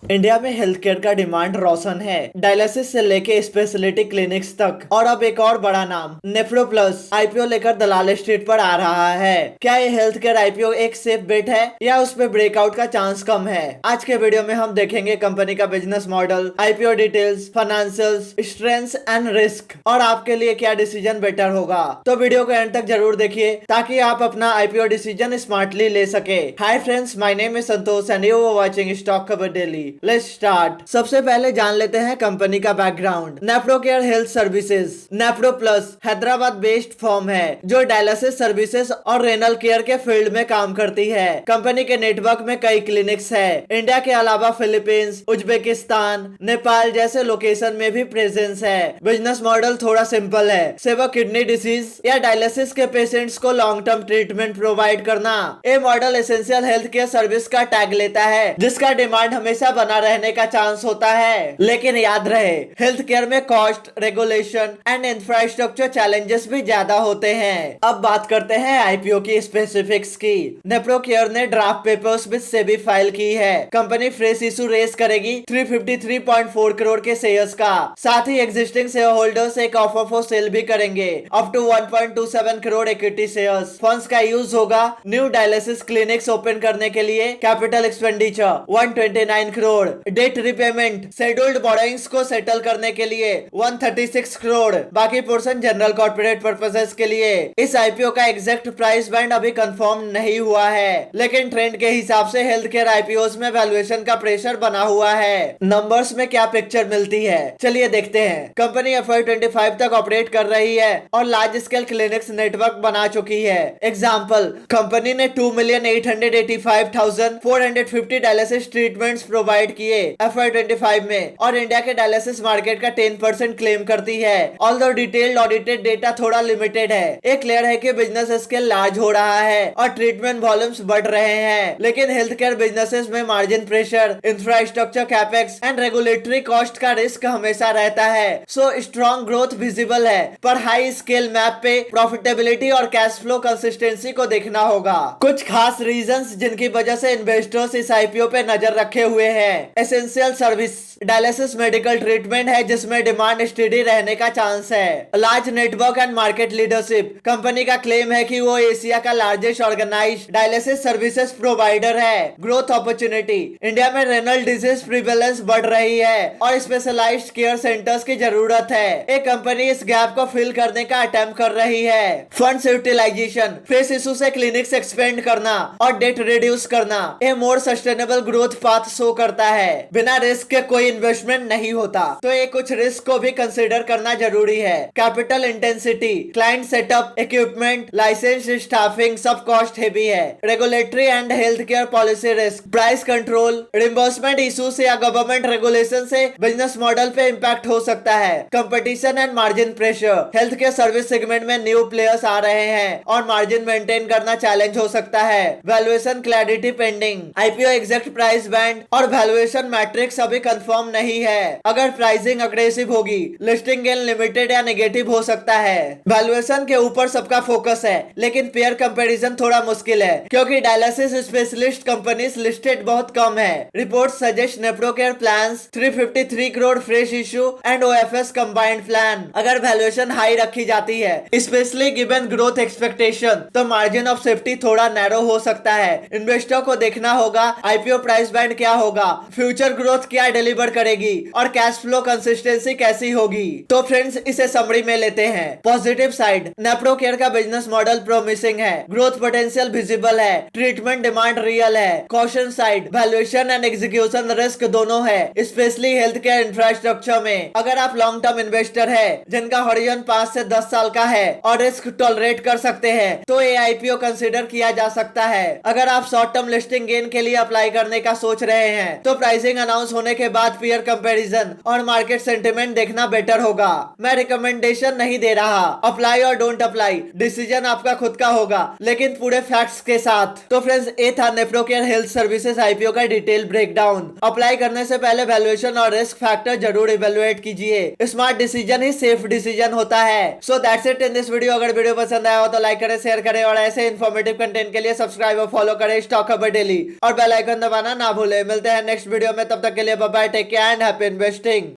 India में health care का demand रोशन है, डायलिसिस से लेके स्पेशलिटी क्लिनिक्स तक। और अब एक और बड़ा नाम नेफ्रो प्लस आईपीओ लेकर दलाल स्ट्रीट पर आ रहा है। क्या ये हेल्थ केयर आईपीओ एक सेफ बेट है या उसमें ब्रेकआउट का चांस कम है? आज के वीडियो में हम देखेंगे कंपनी का business model, IPO details, financials, strengths and risk और आपके लिए क्या डिसीजन बेटर होगा। तो वीडियो को एंड तक जरूर देखिए ताकि आप अपना आईपीओ डिसीजन स्मार्टली ले सके। Hi friends, my name is Santosh and you are watching stock Khabar daily. Let's start. सबसे पहले जान लेते हैं कंपनी का background. Nephro care health services nephro plus Hyderabad based firm है जो डायलिसिस सर्विसेज और रेनल केयर के फील्ड में काम करती है। कंपनी के नेटवर्क में कई क्लिनिक्स है। इंडिया के अलावा फिलीपींस, उज्बेकिस्तान, नेपाल जैसे लोकेशन में भी प्रेजेंस है। बिजनेस मॉडल थोड़ा सिंपल है, सिर्फ किडनी डिसीज या डायलिसिस के पेशेंट्स को लॉन्ग टर्म ट्रीटमेंट प्रोवाइड करना। ये model essential health care service का टैग लेता है जिसका डिमांड हमेशा बना रहने का चांस होता है। लेकिन याद रहे, हेल्थ केयर में cost, regulation and infrastructure challenges भी ज्यादा होते हैं। अब बात करते हैं आईपीओ की स्पेसिफिक्स की। नेफ्रो केयर ने draft papers with SEBI file की है। कंपनी फ्रेश इशू रेस करेगी 353.4 करोड़ के शेयर्स का। साथ ही एग्जिस्टिंग शेयर होल्डर्स एक ऑफर फॉर सेल भी करेंगे up to 1.27 crore equity shares. Funds का यूज होगा न्यू डायलिसिस क्लिनिक्स ओपन करने के लिए। Capital expenditure 129 crore. Debt repayment scheduled borrowings को सेटल करने के लिए 136 करोड़। बाकी पोर्शन जनरल कॉर्पोरेट पर्पसेस के लिए। इस आईपीओ का एग्जैक्ट प्राइस बैंड अभी कंफर्म नहीं हुआ है, लेकिन ट्रेंड के हिसाब से हेल्थ केयर आईपीओस में वैल्यूएशन का प्रेशर बना हुआ है। नंबर्स में क्या पिक्चर मिलती है, चलिए देखते हैं। कंपनी FY25 तक ऑपरेट कर रही है और लार्ज स्केल क्लिनिक्स नेटवर्क बना चुकी है। एग्जाम्पल, कंपनी ने 2,885,450 डायलिसिस ट्रीटमेंट्स प्रोवाइड किए FY25 में और इंडिया के डायलिसिस मार्केट का 10% क्लेम करती है। ऑल्दो डिटेल्ड ऑडिटेड डेटा थोड़ा लिमिटेड है। एक क्लियर है कि बिजनेस स्केल लार्ज हो रहा है और ट्रीटमेंट वॉल्यूम्स बढ़ रहे हैं, लेकिन हेल्थ केयर बिजनेसेस में margin pressure, infrastructure capex and regulatory cost का रिस्क हमेशा रहता है। सो स्ट्रॉन्ग ग्रोथ विजिबल है, पर हाई स्केल मैप पे प्रॉफिटेबिलिटी और कैश फ्लो कंसिस्टेंसी को देखना होगा। कुछ खास रीजंस जिनकी वजह से इन्वेस्टर्स इस आईपीओ पे नजर रखे हुए हैं। Essential service dialysis medical treatment है जिसमें डिमांड स्टेडी रहने का चांस है। Large network and market leadership, company का क्लेम है कि वो एशिया का largest organised dialysis services provider है। ग्रोथ अपॉर्चुनिटी, इंडिया में रेनल डिजीज प्रिवेलेंस बढ़ रही है और स्पेशलाइज्ड केयर सेंटर्स की जरूरत है। एक कंपनी इस गैप को फिल करने का अटेम्प्ट कर रही है। फंड्स यूटिलाइजेशन, फेस इशू से क्लिनिक्स एक्सपेंड करना और डेट रिड्यूस करना, ये more sustainable growth path show करता है। बिना रिस्क के कोई इन्वेस्टमेंट नहीं होता, तो ये कुछ रिस्क को भी कंसीडर करना जरूरी है। Capital intensity, client setup, equipment, licence, staffing सब कॉस्ट हेवी है। Regulatory and health care policy risk, price control, reimbursement issues या गवर्नमेंट रेगुलेशन से बिजनेस मॉडल पे इम्पैक्ट हो सकता है। Competition and margin pressure, health care service segment में new players आ रहे हैं और मार्जिन मेंटेन करना चैलेंज हो सकता है। Valuation clarity pending, IPO exact price band और वैल्यूएशन मैट्रिक्स अभी कंफर्म नहीं है। अगर प्राइसिंग अग्रेसिव होगी, लिस्टिंग गेन लिमिटेड या नेगेटिव हो सकता है। वैल्यूएशन के ऊपर सबका फोकस है, लेकिन पेयर कंपैरिजन थोड़ा मुश्किल है क्योंकि डायलिसिस स्पेशलिस्ट कंपनीज लिस्टेड बहुत कम है। Report suggest nephro care plans 353 crore fresh issue and OFS combined plan. अगर वैल्यूएशन हाई रखी जाती है, स्पेशली गिवन ग्रोथ एक्सपेक्टेशन, तो मार्जिन ऑफ सेफ्टी थोड़ा नैरो हो सकता है। इन्वेस्टर को देखना होगा आईपीओ प्राइस बैंड क्या होगा, फ्यूचर ग्रोथ क्या डिलीवर करेगी और कैश फ्लो कंसिस्टेंसी कैसी होगी। तो फ्रेंड्स, इसे समरी में लेते हैं। पॉजिटिव साइड, नेफ्रो केयर का बिजनेस मॉडल प्रोमिसिंग है, ग्रोथ पोटेंशियल विजिबल है, ट्रीटमेंट डिमांड रियल है। Caution side, valuation and execution risk दोनों है, स्पेशली हेल्थ केयर इंफ्रास्ट्रक्चर में। अगर आप लॉन्ग टर्म इन्वेस्टर है जिनका हॉरिजन 5 से 10 साल का है और रिस्क टॉलरेट कर सकते हैं, तो ये आईपीओ कंसीडर किया जा सकता है। अगर आप शॉर्ट टर्म लिस्टिंग गेन के लिए अप्लाई करने का सोच रहे हैं, तो प्राइसिंग अनाउंस होने के बाद पीयर कंपैरिजन और मार्केट सेंटिमेंट देखना बेटर होगा। मैं रिकमेंडेशन नहीं दे रहा, अप्लाई और डोंट अप्लाई डिसीजन आपका खुद का होगा, लेकिन पूरे फैक्ट्स के साथ। तो फ्रेंड्स, ये था nephro care health services IPO का डिटेल ब्रेकडाउन। अप्लाई करने से पहले वैल्यूएशन और रिस्क फैक्टर जरूर इवेलुएट कीजिए। स्मार्ट डिसीजन ही सेफ डिसीजन होता है। So that's it in this video. अगर वीडियो पसंद आया हो तो लाइक करें, शेयर करें और ऐसे इन्फॉर्मेटिव कंटेंट के लिए सब्सक्राइब और फॉलो करें स्टॉक खबर डेली और बेल आइकन दबाना ना भूलें। मिलते हैं नेक्स्ट वीडियो में, तब तक के लिए bye bye, take care and happy investing.